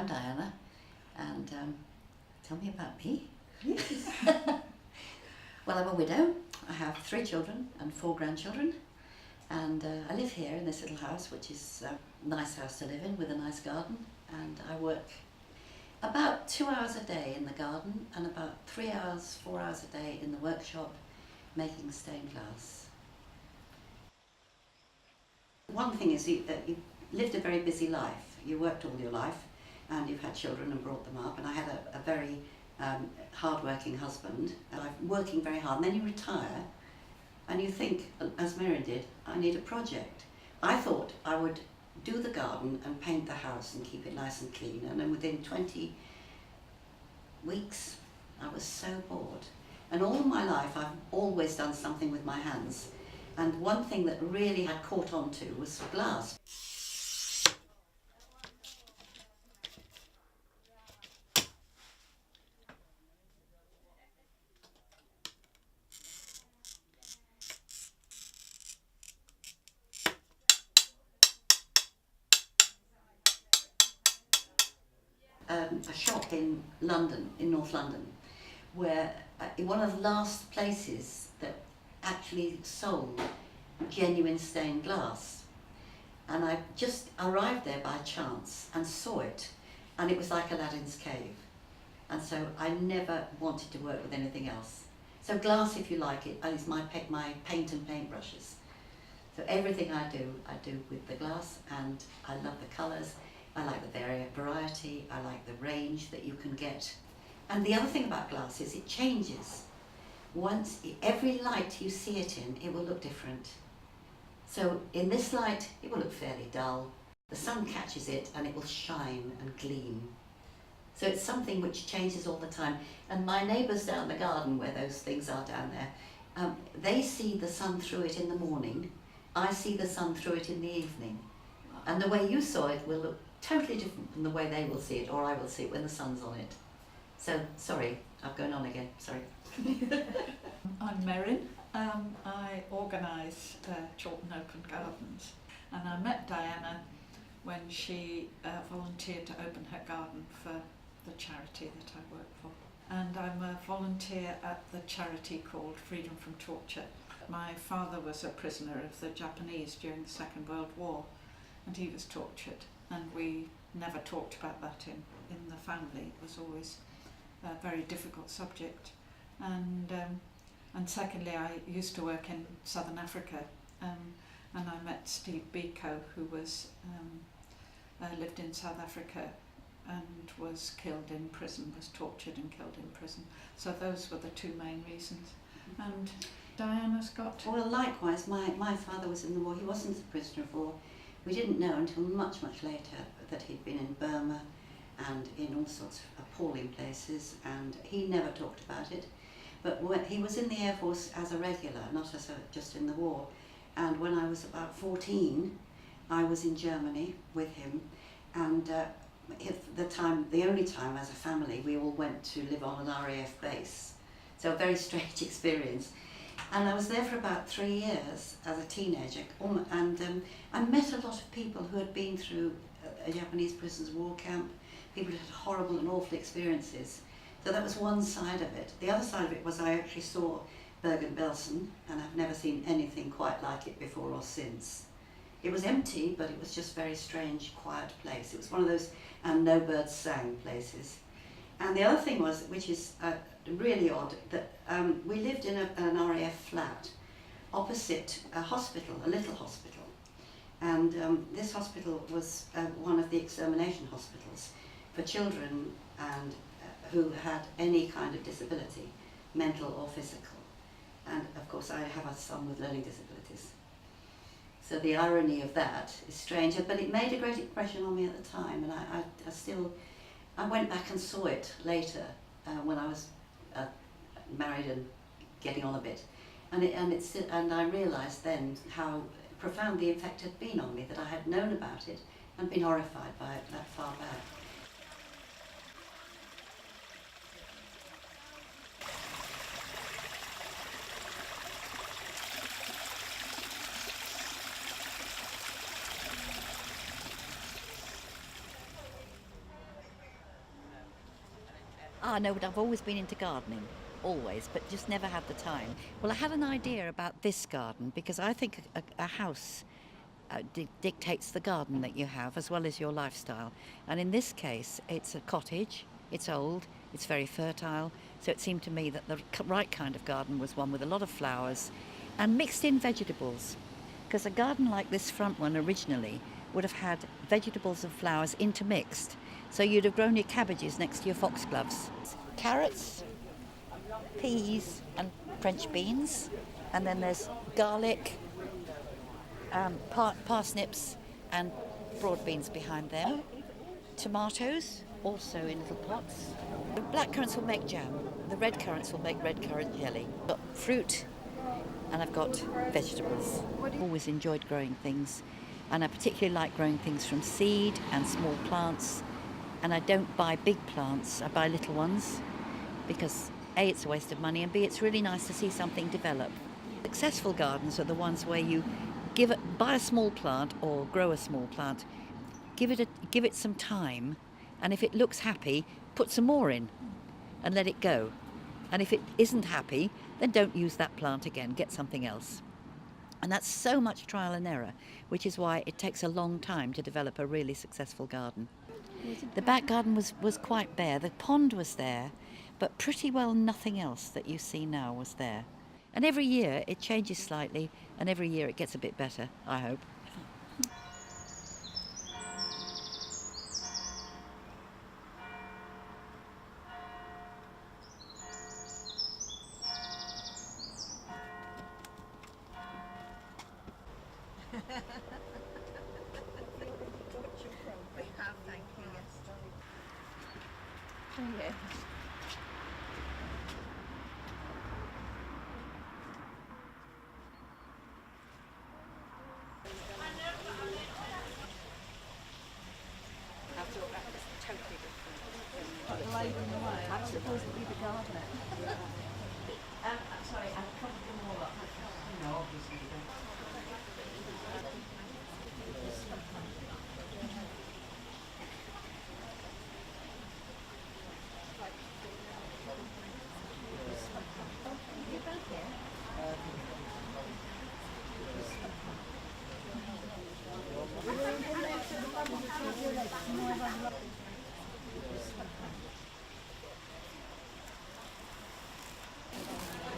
I'm Diana, and tell me about me. Well, I'm a widow. I have 3 children and 4 grandchildren, and I live here in this little house, which is a nice house to live in with a nice garden, and I work about 2 hours a day in the garden and about 3 hours, 4 hours a day in the workshop making stained glass. One thing is you've lived a very busy life. You worked all your life and you've had children and brought them up, and I had a very hard-working husband. I'm working very hard, and then you retire and you think, as Miriam did, I need a project. I thought I would do the garden and paint the house and keep it nice and clean, and then within 20 weeks I was so bored. And all my life I've always done something with my hands, and one thing that really I caught on to was glass. A shop in London, in North London, where one of the last places that actually sold genuine stained glass. And I just arrived there by chance and saw it, and it was like Aladdin's cave. And so I never wanted to work with anything else. So glass, if you like it, is my paint and paintbrushes. So everything I do with the glass, and I love the colours. I like the variety, I like the range that you can get. And the other thing about glass is it changes. Every light you see it in, it will look different. So in this light, it will look fairly dull. The sun catches it and it will shine and gleam. So it's something which changes all the time. And my neighbours down the garden, where those things are down there, they see the sun through it in the morning. I see the sun through it in the evening. And the way you saw it will look totally different from the way they will see it, or I will see it when the sun's on it. So, sorry, I've gone on again, sorry. I'm Merrin. I organise Chawton Open Gardens, and I met Diana when she volunteered to open her garden for the charity that I work for. And I'm a volunteer at the charity called Freedom from Torture. My father was a prisoner of the Japanese during the Second World War, and he was tortured, and we never talked about that in the family. It was always a very difficult subject. And secondly, I used to work in Southern Africa, and I met Steve Biko, who was lived in South Africa and was killed in prison, was tortured and killed in prison. So those were the 2 main reasons. And Diana's got... Well, likewise, my father was in the war. He wasn't a prisoner of war. We didn't know until much, much later that he'd been in Burma and in all sorts of appalling places, and he never talked about it. But he was in the Air Force as a regular, not as just in the war. And when I was about 14, I was in Germany with him, and the only time as a family we all went to live on an RAF base. So a very strange experience. And I was there for about 3 years as a teenager, and I met a lot of people who had been through a Japanese prisoners war camp, people who had horrible and awful experiences. So that was one side of it. The other side of it was I actually saw Bergen-Belsen, and I've never seen anything quite like it before or since. It was empty, but it was just a very strange, quiet place. It was one of those no birds sang places. And the other thing was, which is really odd, that we lived in an RAF flat opposite a hospital, a little hospital. And this hospital was one of the extermination hospitals for children and who had any kind of disability, mental or physical. And of course I have a son with learning disabilities. So the irony of that is strange, but it made a great impression on me at the time, and I went back and saw it later when I was married and getting on a bit, and I realised then how profound the effect had been on me, that I had known about it and been horrified by it that far back. I know, but I've always been into gardening, always, but just never had the time. Well, I had an idea about this garden because I think a house dictates the garden that you have as well as your lifestyle. And in this case, it's a cottage, it's old, it's very fertile, so it seemed to me that the right kind of garden was one with a lot of flowers and mixed in vegetables. Because a garden like this front one originally would have had vegetables and flowers intermixed. So you'd have grown your cabbages next to your foxgloves. Carrots, peas and French beans. And then there's garlic, parsnips and broad beans behind them. Tomatoes, also in little pots. The black currants will make jam. The red currants will make red currant jelly. I've got fruit and I've got vegetables. I've always enjoyed growing things, and I particularly like growing things from seed and small plants. And I don't buy big plants, I buy little ones because A, it's a waste of money, and B, it's really nice to see something develop. Successful gardens are the ones where you buy a small plant or grow a small plant, give it some time, and if it looks happy, put some more in and let it go. And if it isn't happy, then don't use that plant again, get something else. And that's so much trial and error, which is why it takes a long time to develop a really successful garden. The back garden was quite bare. The pond was there, but pretty well nothing else that you see now was there. And every year it changes slightly, and every year it gets a bit better, I hope. I'm supposed to be the gardener. I'm sorry, I've covered them all up. No, obviously you don't.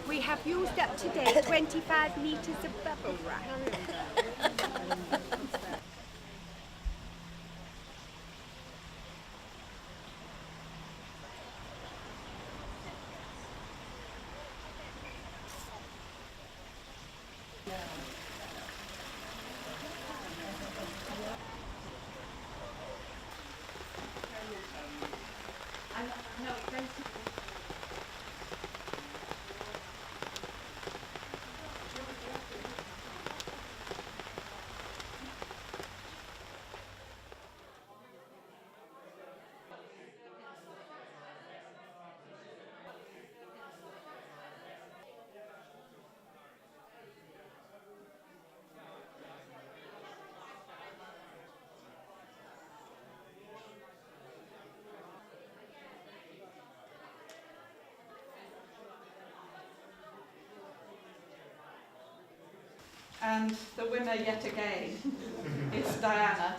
We have used up to date 25 litres of bubble wrap. And the winner yet again is Diana.